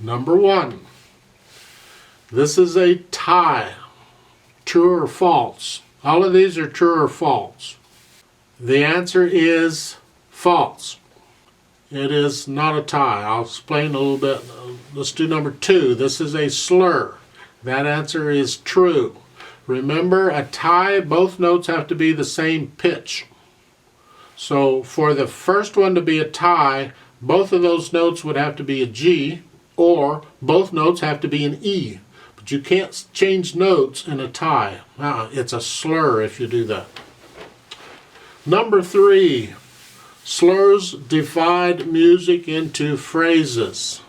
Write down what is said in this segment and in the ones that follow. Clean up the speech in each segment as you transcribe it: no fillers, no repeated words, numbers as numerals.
Number 1. This is a tie. True or false? All of these are true or false. The answer is false. It is not a tie. I'll explain a little bit. Let's do number 2. This is a slur. That answer is true. Remember, a tie, both notes have to be the same pitch. So for the first one to be a tie, both of those notes would have to be a G, or both notes have to be an E. But you can't change notes in a tie. It's a slur if you do that. Number 3, slurs divide music into phrases.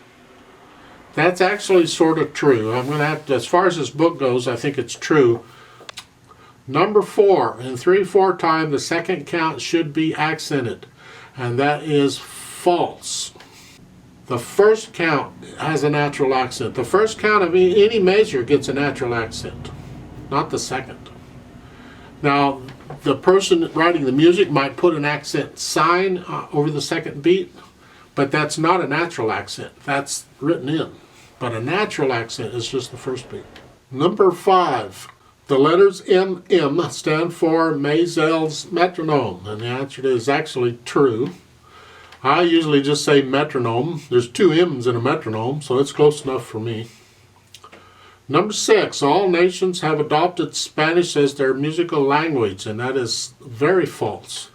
That's actually sort of true. I'm going to have to, as far as this book goes, I think it's true. Number 4, in 3/4 time, the second count should be accented, and that is false. The first count has a natural accent. The first count of any measure gets a natural accent, not the second. Now, the person writing the music might put an accent sign over the second beat, but that's not a natural accent. That's written in. But a natural accent is just the first beat. Number 5, the letters MM stand for Mazel's metronome, and the answer is actually true. I usually just say metronome. There's 2 M's in a metronome, so it's close enough for me. Number 6, all nations have adopted Spanish as their musical language, and that is very false.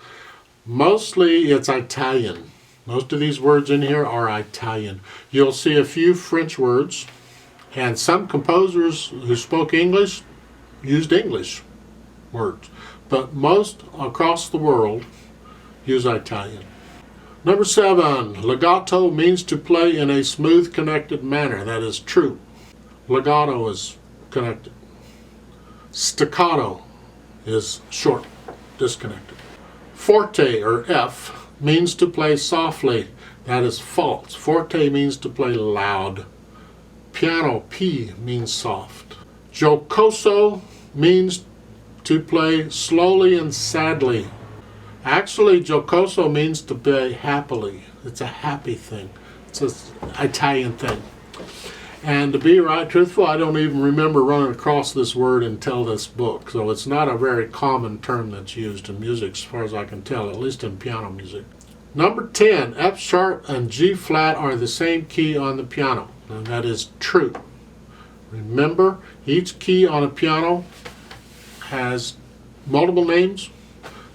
Mostly it's Italian. Most of these words in here are Italian. You'll see a few French words, and some composers who spoke English used English words, but most across the world use Italian. Number 7, legato means to play in a smooth, connected manner. That is true. Legato is connected. Staccato is short, disconnected. Forte, or F, means to play softly. That is false. Forte means to play loud. Piano, P, means soft. Jocoso means to play slowly and sadly. Actually, jocoso means to play happily. It's a happy thing. It's an Italian thing. And to be right truthful, I don't even remember running across this word until this book. So it's not a very common term that's used in music as far as I can tell, at least in piano music. Number 10, F sharp and G flat are the same key on the piano. And that is true. Remember, each key on a piano has multiple names.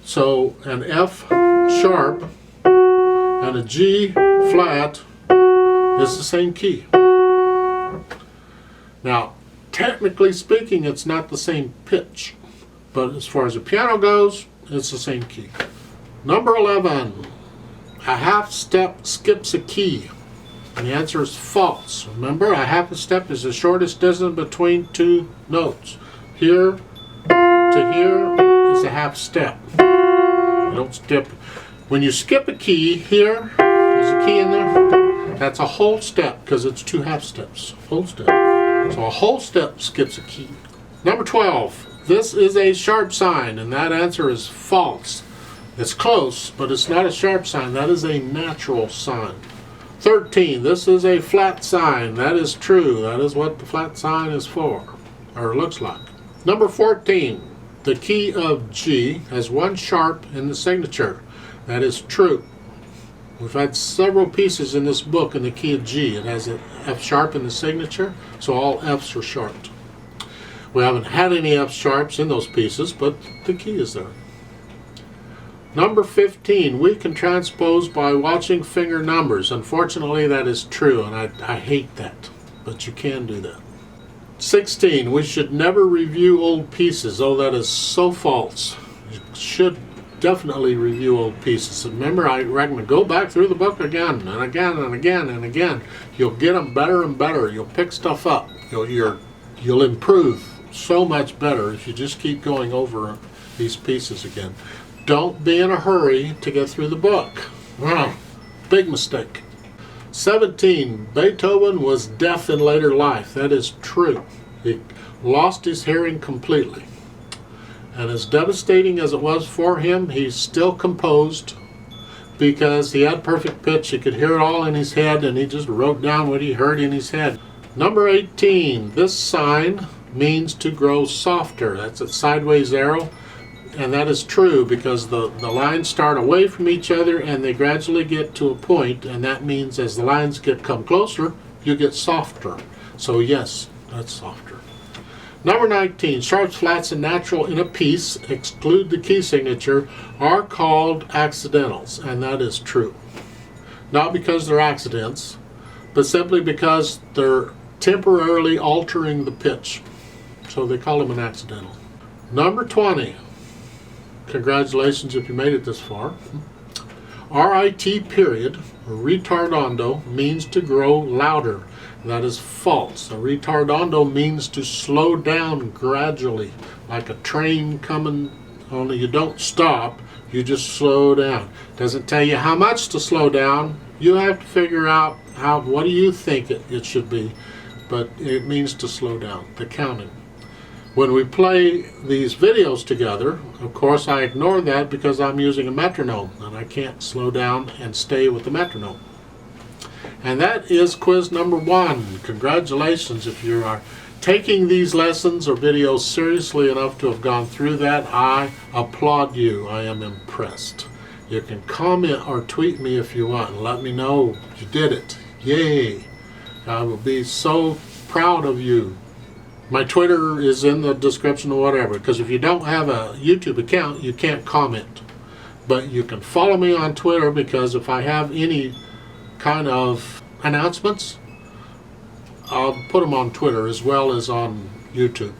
So an F sharp and a G flat is the same key. Now, technically speaking, it's not the same pitch, but as far as the piano goes, it's the same key. Number 11, a half step skips a key, and the answer is false. Remember, a half a step is the shortest distance between 2 notes. Here to here is a half step. You don't skip. When you skip a key, here, there's a key in there, that's a whole step because it's 2 half steps. Whole step. So a whole step skips a key. Number 12, this is a sharp sign, and that answer is false. It's close, but it's not a sharp sign. That is a natural sign. 13, this is a flat sign. That is true. That is what the flat sign is for, or looks like. Number 14, the key of G has 1 sharp in the signature. That is true. We've had several pieces in this book in the key of G. It has an F sharp in the signature, so all Fs are sharped. We haven't had any F sharps in those pieces, but the key is there. Number 15, we can transpose by watching finger numbers. Unfortunately, that is true, and I hate that, but you can do that. 16, we should never review old pieces. Oh, that is so false. You should definitely review old pieces. Remember, I recommend go back through the book again and again and again and again. You'll get them better and better. You'll pick stuff up. You'll improve so much better if you just keep going over these pieces again. Don't be in a hurry to get through the book. Big mistake. 17, Beethoven was deaf in later life. That is true. He lost his hearing completely. And as devastating as it was for him, he still composed because he had perfect pitch. He could hear it all in his head, and he just wrote down what he heard in his head. Number 18, this sign means to grow softer. That's a sideways arrow, and that is true because the lines start away from each other and they gradually get to a point, and that means as the lines come closer, you get softer. So yes, that's softer. Number 19, sharps, flats, and natural in a piece, exclude the key signature, are called accidentals, and that is true. Not because they're accidents, but simply because they're temporarily altering the pitch. So they call them an accidental. Number 20, congratulations if you made it this far. RIT period, retardando, means to grow louder. That is false. A retardando means to slow down gradually, like a train coming, only you don't stop, you just slow down. Doesn't tell you how much to slow down. You have to figure out what do you think it should be, but it means to slow down, the counting. When we play these videos together, of course I ignore that because I'm using a metronome and I can't slow down and stay with the metronome. And that is quiz number 1. Congratulations if you are taking these lessons or videos seriously enough to have gone through that. I applaud you. I am impressed. You can comment or tweet me if you want and let me know you did it. Yay! I will be so proud of you. My Twitter is in the description or whatever, because if you don't have a YouTube account, you can't comment. But you can follow me on Twitter, because if I have any kind of announcements, I'll put them on Twitter as well as on YouTube.